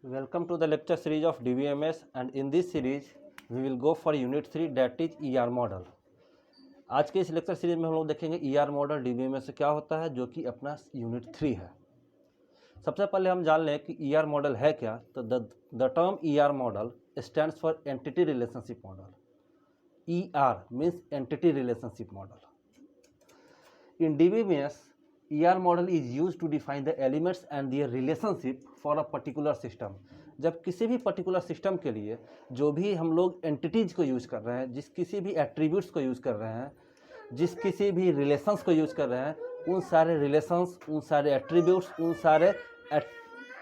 Welcome to the lecture series of DBMS, and in this series we will go for unit 3, that is ER model। आज के इस lecture series में हम लोग देखेंगे ER model DBMS से क्या होता है, जो कि अपना यूनिट 3 है। सबसे पहले हम जान लें कि ER मॉडल है क्या। तो the term ER model stands for entity relationship model. ER means entity relationship model. In DBMS, ER model is used to define the elements and their relationship for a particular system। जब किसी भी particular system के लिए जो भी हम लोग entities को यूज़ कर रहे हैं, जिस किसी भी एट्रीब्यूट्स को यूज़ कर रहे हैं, जिस किसी भी रिलेशंस को यूज़ कर रहे हैं, उन सारे रिलेशंस, उन सारे एट्रीब्यूट्स, उन सारे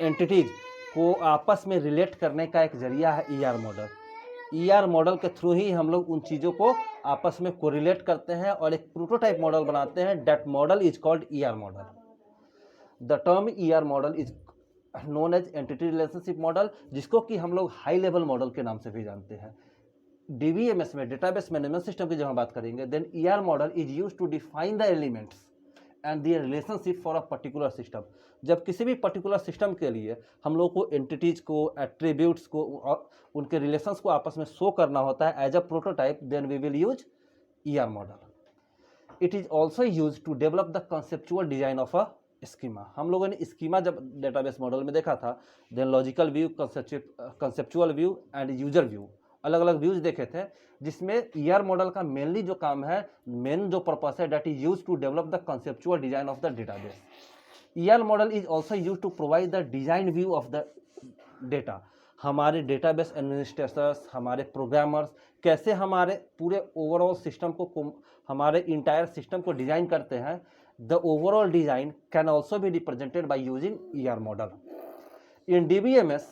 एंटिटीज को आपस में रिलेट करने का एक जरिया है ER मॉडल। ER मॉडल के थ्रू ही हम लोग उन चीज़ों को आपस में कोरिलेट करते हैं और एक प्रोटोटाइप मॉडल बनाते हैं। That model is called ER model. The term ER model is known as entity relationship model, जिसको कि हम लोग हाई लेवल मॉडल के नाम से भी जानते हैं। DBMS में डेटाबेस मैनेजमेंट सिस्टम की जब हम बात करेंगे, then ER model is use to define the elements and their relationship for a particular system. जब किसी भी पर्टिकुलर सिस्टम के लिए हम लोग को एंटिटीज को, एट्रीब्यूट्स को और उनके रिलेशंस को आपस में शो करना होता है as a prototype, then we will use ER model. It is also use to develop the conceptual design of a schema. हम लोगों ने स्कीमा जब डेटाबेस मॉडल में देखा था, then logical view, conceptual view and user view, अलग अलग views देखे थे, जिसमें ER मॉडल का मेनली जो काम है, मेन जो पर्पस है, that is use to develop the conceptual design of the database. ER model is also use to provide the design view of the data. हमारे डेटाबेस एडमिनिस्ट्रेटर्स, हमारे programmers कैसे हमारे पूरे ओवरऑल सिस्टम को, हमारे entire system को design करते हैं। The overall design can also be represented by using ER model. In DBMS,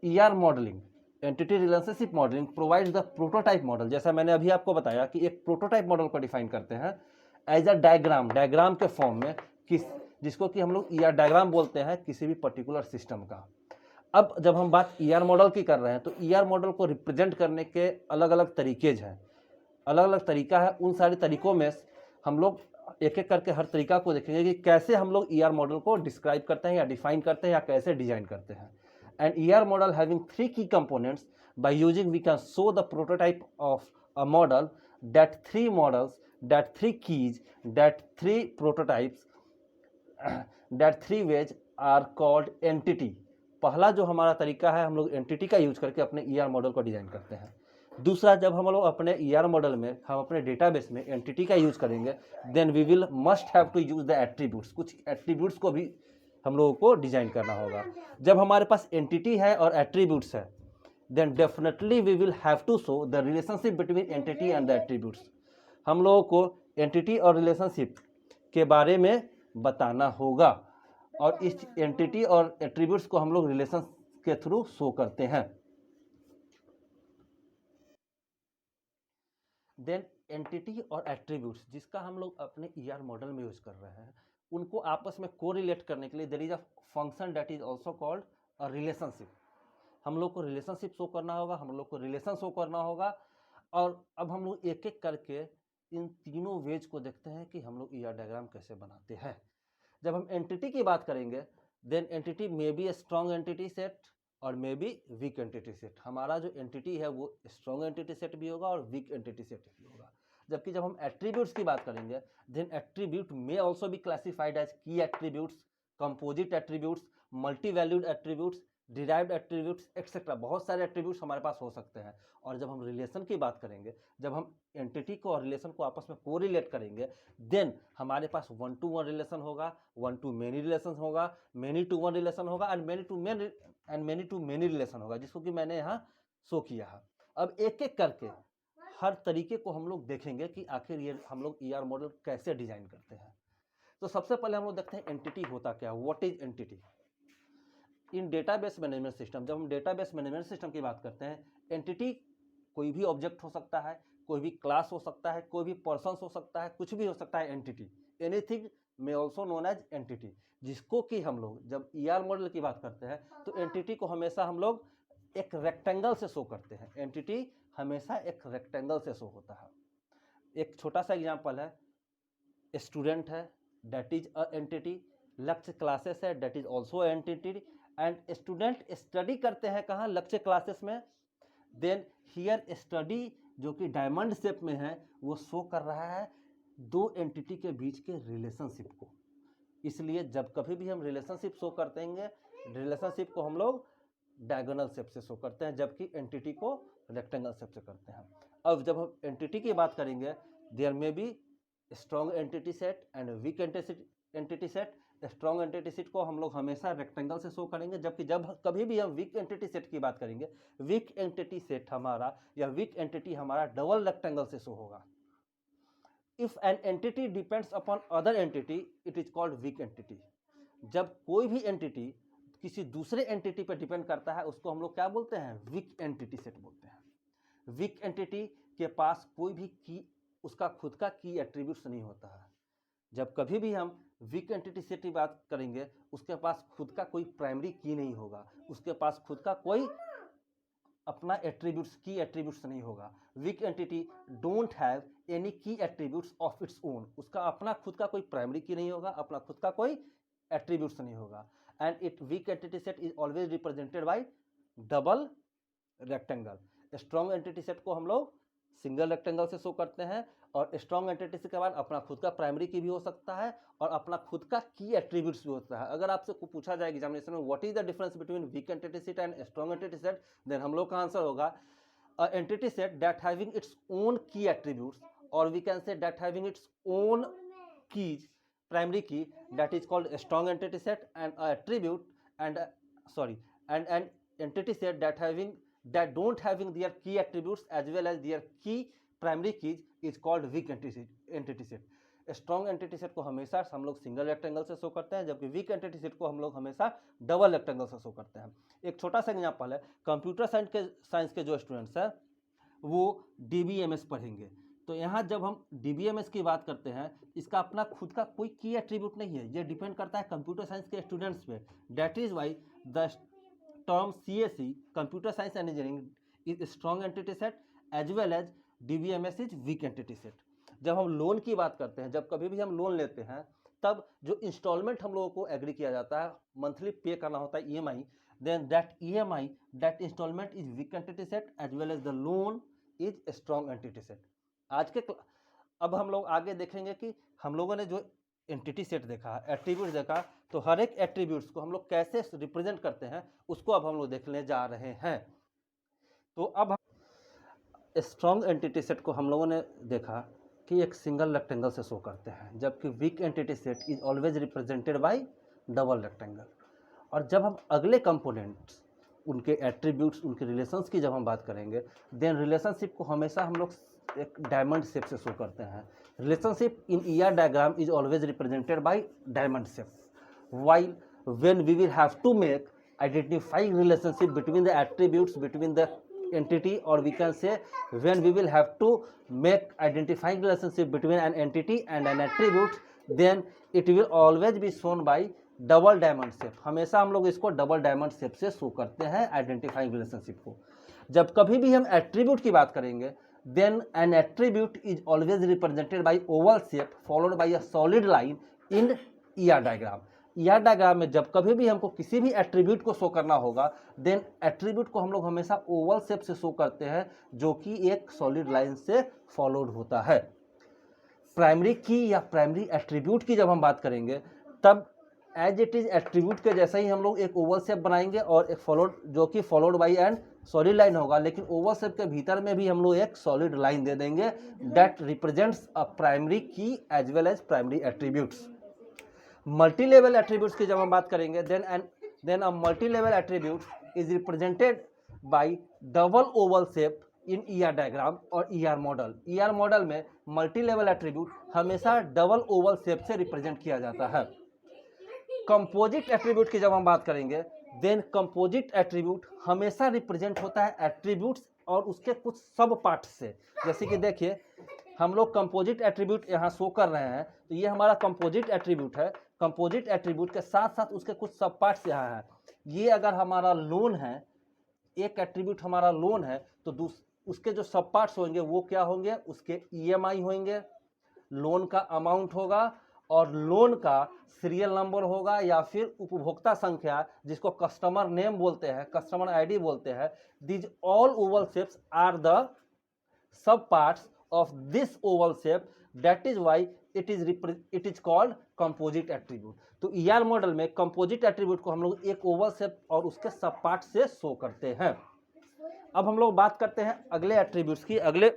ER modelling, entity relationship modelling provides the prototype model. जैसा मैंने अभी आपको बताया कि एक प्रोटोटाइप मॉडल को डिफाइन करते हैं एज अ डायग्राम के फॉर्म में, जिसको कि हम लोग ER डायग्राम बोलते हैं किसी भी पर्टिकुलर सिस्टम का। अब जब हम बात ER मॉडल की कर रहे हैं, तो ER मॉडल को रिप्रेजेंट करने के अलग अलग तरीकेज हैं, अलग अलग तरीका है। उन सारे तरीकों में हम लोग एक एक करके हर तरीका को देखेंगे कि कैसे हम लोग ER मॉडल को डिस्क्राइब करते हैं या डिफाइन करते हैं या कैसे डिजाइन करते हैं। An ER model having 3 key components, by using we can show the prototype of a model, that 3 models, that 3 keys, that 3 prototypes, that 3 ways are called entity। पहला जो हमारा तरीका है, हम लोग एंटिटी का यूज करके अपने ER मॉडल को डिजाइन करते हैं। दूसरा, जब हम लोग अपने ER मॉडल में, हम अपने डेटाबेस में एंटिटी का यूज करेंगे, then we will must have to use the attributes. कुछ एट्रीब्यूट्स को भी हम लोगों को डिजाइन करना होगा। जब हमारे पास एंटिटी है और एट्रीब्यूट्स है, then definitely we will have to show the relationship between entity and the attributes. हम लोगों को एंटिटी और रिलेशनशिप के बारे में बताना होगा, और इस एंटिटी और एट्रीब्यूट्स को हम लोग रिलेशन के थ्रू शो करते हैं। देन एंटिटी और एट्रीब्यूट्स जिसका हम लोग अपने ER मॉडल में यूज कर रहे हैं, उनको आपस में कोरिलेट करने के लिए there is a function that is also called a relationship. हम लोग को रिलेशनशिप शो करना होगा, हम लोग को रिलेशन शो करना होगा। और अब हम लोग एक एक करके इन तीनों वेज को देखते हैं कि हम लोग ER डायग्राम कैसे बनाते हैं। जब हम एंटिटी की बात करेंगे, then entity may be a strong entity set और may be weak entity set. हमारा जो एंटिटी है वो स्ट्रॉन्ग एंटिटी सेट भी होगा और वीक एंटिटी सेट भी होगा। जबकि जब हम एट्रीब्यूट्स की बात करेंगे, then attribute may also be classified as key attributes, composite attributes, multi valued attributes, derived attributes etcetera. बहुत सारे एट्रीब्यूट्स हमारे पास हो सकते हैं। और जब हम रिलेशन की बात करेंगे, जब हम एंटिटी को और रिलेशन को आपस में कोरिलेट करेंगे, देन हमारे पास 1 to 1 रिलेशन होगा, 1 to many रिलेशन होगा, many to 1 रिलेशन होगा, and many to many relation होगा, जिसको कि मैंने यहाँ शो किया है। अब एक एक करके हर तरीके को हम लोग देखेंगे कि आखिर ये हम लोग ER मॉडल कैसे डिजाइन करते हैं। तो सबसे पहले हम लोग देखते हैं एंटिटी होता क्या, what is entity in database management system. जब हम डेटाबेस मैनेजमेंट सिस्टम की बात करते हैं, एंटिटी कोई भी ऑब्जेक्ट हो सकता है, कोई भी क्लास हो सकता है, कोई भी पर्सन हो सकता है, कुछ भी हो सकता है entity. Anything may also known as entity, जिसको कि हम लोग जब ER मॉडल की बात करते हैं, तो एंटिटी को हमेशा हम लोग एक रेक्टेंगल से शो करते हैं। एंटिटी हमेशा एक रेक्टेंगल से शो होता है। एक छोटा सा एग्जांपल है, स्टूडेंट है, दैट इज अ एंटिटी। लक्ष्य क्लासेस है, that is also entity. And student study करते हैं कहाँ, लेक्चर क्लासेस में। देन हियर स्टडी जो कि डायमंड शेप में है वो शो कर रहा है दो एंटिटी के बीच के रिलेशनशिप को। इसलिए जब कभी भी हम रिलेशनशिप शो करते हैं, रिलेशनशिप को हम लोग डायगोनल शेप से शो करते हैं, जबकि एंटिटी को रेक्टेंगल शेप से करते हैं। अब जब हम एंटिटी की बात करेंगे, देयर में be strong entity set and week entity set. Strong entity set को हम लोग हमेशा रेक्टेंगल से शो करेंगे, जबकि जब कभी भी हम वीक एंटिटी सेट की बात करेंगे, वीक एंटिटी सेट हमारा या वीक एंटिटी हमारा डबल रेक्टेंगल से शो होगा। If an entity depends upon other entity it is called weak entity. जब कोई भी एंटिटी किसी दूसरे एंटिटी पर डिपेंड करता है उसको हम लोग क्या बोलते हैं, वीक एंटिटी सेट बोलते हैं। वीक एंटिटी के पास कोई भी की, उसका खुद का की एट्रीब्यूट्स नहीं होता है। जब कभी भी हम वीक एंटिटी सेट की बात करेंगे उसके पास खुद का कोई प्राइमरी की नहीं होगा, उसके पास खुद का कोई अपना एट्रीब्यूट्स की एट्रीब्यूट्स नहीं होगा। Weak entity don't have any की एट्रीब्यूट्स ऑफ इट्स ओन। उसका अपना खुद का कोई प्राइमरी की नहीं होगा, अपना खुद का कोई एट्रीब्यूट्स नहीं होगा। And it week entity set is always represented by double rectangle. Strong entity set को हम लोग सिंगल रेक्टेंगल से शो करते हैं, और स्ट्रॉन्ग एंटिटी सेट के बाद अपना खुद का प्राइमरी की भी हो सकता है और अपना खुद का की एट्रीब्यूट्स भी होता है। अगर आपसे पूछा जाए एग्जामिनेशन में what is the difference between weak entity set and strong entity set, then हम लोग का आंसर होगा a entity set that having its own key attributes, और we can say that having its own keys, primary key, that is called a strong entity set, and a attribute and and an entity set that don't having their key attributes as well as their key primary keys is called weak entity set. Strong entity set को हमेशा हम लोग single rectangle से show करते हैं, जबकि week entity set को हम लोग हमेशा डबल रेक्टेंगल से शो करते हैं। एक छोटा सा एग्जांपल है, कंप्यूटर साइंस के जो स्टूडेंट्स हैं वो डीबीएमएस पढ़ेंगे। तो यहाँ जब हम डीबीएमएस की बात करते हैं, इसका अपना खुद का कोई की एट्रीब्यूट नहीं है, ये डिपेंड करता है कंप्यूटर साइंस के स्टूडेंट्स पे। That is why the term CSE computer science and engineering is strong entity set as well as DBMS is weak entity set. जब हम लोन की बात करते हैं, जब कभी भी हम लोन लेते हैं तब जो इंस्टॉलमेंट हम लोगों को एग्री किया जाता है, मंथली पे करना होता है EMI, then that EMI that installment is weak entity set as well as the loan is strong entity set. अब हम लोग आगे देखेंगे कि हम लोगों ने जो एंटिटी सेट देखा, एट्रीब्यूट्स देखा, तो हर एक एट्रीब्यूट्स को हम लोग कैसे रिप्रेजेंट करते हैं उसको अब हम लोग देखने जा रहे हैं। तो अब स्ट्रॉन्ग एंटिटी सेट को हम लोगों ने देखा कि एक सिंगल रेक्टेंगल से शो करते हैं, जबकि week entity set is always represented by double rectangle. और जब हम अगले कंपोनेंट्स, उनके एट्रीब्यूट्स, उनके रिलेशंस की जब हम बात करेंगे, देन रिलेशनशिप को हमेशा हम लोग एक डायमंड शेप से शो करते हैं। Relationship in ER diagram is always represented by diamond shape, while when we will have to make identifying relationship between the attributes between the entity, or we can say when we will have to make identifying relationship between an entity and an attribute, then it will always be shown by double diamond shape. हमेशा हम लोग इसको double diamond shape से show करते हैं identifying relationship को। जब कभी भी हम एट्रीब्यूट की बात करेंगे, then an attribute is always represented by oval shape followed by a solid line in ER diagram। ER diagram में जब कभी भी हमको किसी भी एट्रीब्यूट को शो करना होगा, देन एट्रीब्यूट को हम लोग हमेशा ओवल शेप से शो करते हैं, जो कि एक सॉलिड लाइन से फॉलोड होता है। प्राइमरी की या प्राइमरी एट्रीब्यूट की जब हम बात करेंगे, तब एज इट इज एट्रीब्यूट के जैसा ही हम लोग एक ओवल शेप बनाएंगे और एक फॉलोड, जो कि followed by and solid line होगा, लेकिन ओवल शेप के भीतर में भी हम लोग एक सॉलिड लाइन दे देंगे that represents a primary key as well as primary attributes. Multi level attributes की जब हम बात करेंगे, then a multi level attribute is represented by double oval shape in ER diagram और ईआर मॉडल। ईआर मॉडल में multi level attribute हमेशा double oval shape से represent किया जाता है। कंपोजिट एट्रीब्यूट की जब हम बात करेंगे, देन कंपोजिट एट्रीब्यूट हमेशा रिप्रेजेंट होता है एट्रीब्यूट्स और उसके कुछ सब पार्ट से। जैसे कि देखिए, हम लोग कंपोजिट एट्रीब्यूट यहाँ शो कर रहे हैं, तो ये हमारा कंपोजिट एट्रीब्यूट है। कंपोजिट एट्रीब्यूट के साथ साथ उसके कुछ सब पार्ट्स यहाँ हैं। ये अगर हमारा लोन है, एक एट्रीब्यूट हमारा लोन है, तो उसके जो सब पार्ट्स होंगे वो क्या होंगे, उसके ईएमआई होंगे, लोन का अमाउंट होगा और लोन का सीरियल नंबर होगा या फिर उपभोक्ता संख्या जिसको कस्टमर नेम बोलते हैं, कस्टमर आईडी बोलते हैं। These all oval shapes are the sub parts of this oval shape, that is why it is called composite attribute. तो ईआर मॉडल में कंपोजिट एट्रीब्यूट को हम लोग एक ओवल शेप और उसके सब पार्ट से शो करते हैं। अब हम लोग बात करते हैं अगले एट्रीब्यूट्स की, अगले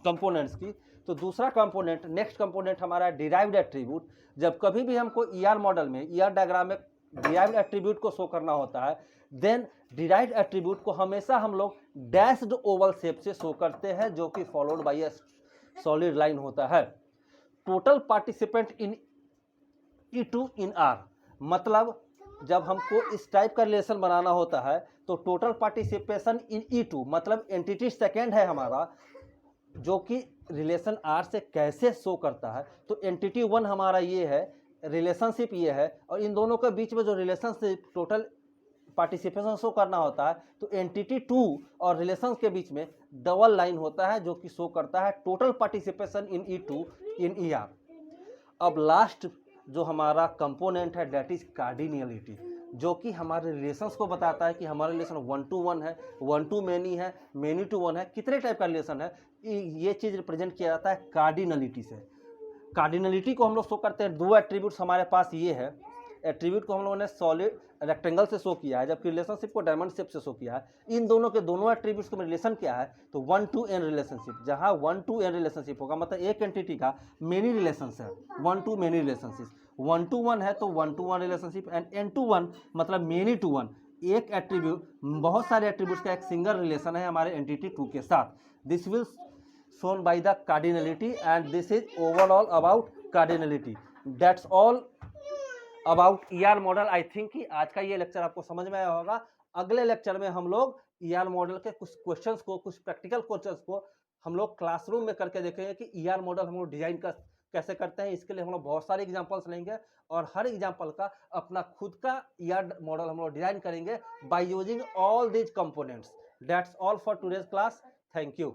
कंपोनेंट्स की। तो दूसरा कंपोनेंट, नेक्स्ट कंपोनेंट हमारा डिराइव्ड एट्रीब्यूट। जब कभी भी हमको ईआर मॉडल में, ईआर डायग्राम में डिराइव्ड एट्रीब्यूट को शो करना होता है, देन डिराइव्ड एट्रीब्यूट को हमेशा हम लोग डैश्ड ओवल शेप से शो करते हैं, जो कि followed by a solid line होता है। Total participant in E2 in are, मतलब जब हमको इस टाइप का रिलेशन बनाना होता है तो टोटल पार्टिसिपेशन इन E2 मतलब एंटिटी सेकेंड है हमारा, जो कि रिलेशन आर से कैसे शो करता है। तो एंटिटी 1 हमारा ये है, रिलेशनशिप ये है, और इन दोनों के बीच में जो रिलेशनशिप टोटल पार्टिसिपेशन शो करना होता है, तो एंटिटी 2 और रिलेशन के बीच में डबल लाइन होता है जो कि शो करता है total participation in E2 in ER। अब लास्ट जो हमारा कंपोनेंट है दैट इज कार्डिनलिटी, जो कि हमारे रिलेशंस को बताता है कि हमारा रिलेशन 1 to 1 है, 1 to many है, many to 1 है, कितने टाइप का रिलेशन है, ये चीज़ रिप्रेजेंट किया जाता है कार्डिनलिटी से। कार्डिनलिटी को हम लोग शो करते हैं, दो एट्रीब्यूट्स हमारे पास ये है। एट्रीब्यूट को हम लोगों ने सॉलिड रेक्टेंगल से शो किया है, जबकि रिलेशनशिप को डायमंड शेप से शो किया है। इन दोनों के दोनों एट्रीब्यूट्स का रिलेशन क्या है, तो 1 to n रिलेशनशिप। जहां 1 to n रिलेशनशिप होगा मतलब एक एंटिटी का मेनी रिलेशंस है, 1 to many रिलेशनशिप। 1 to 1 है तो 1 to 1 relationship, and n to 1 मतलब मेनी टू 1। एक एट्रीब्यूट, बहुत सारे एट्रीब्यूट्स का एक सिंगल रिलेशन है हमारे एंटिटी 2 के साथ। This will shown by the cardinality and this is overall about cardinality. That's all about ER model. I think कि आज का ये लेक्चर आपको समझ में आया होगा। अगले लेक्चर में हम लोग ER मॉडल के कुछ क्वेश्चंस को, कुछ प्रैक्टिकल क्वेश्चंस को हम लोग क्लासरूम में करके देखेंगे कि ER मॉडल हम लोग डिजाइन कैसे करते हैं। इसके लिए हम लोग बहुत सारे एग्जांपल्स लेंगे और हर एग्जांपल का अपना खुद का ER मॉडल हम लोग डिजाइन करेंगे by using all these components. That's all for today's class. Thank you.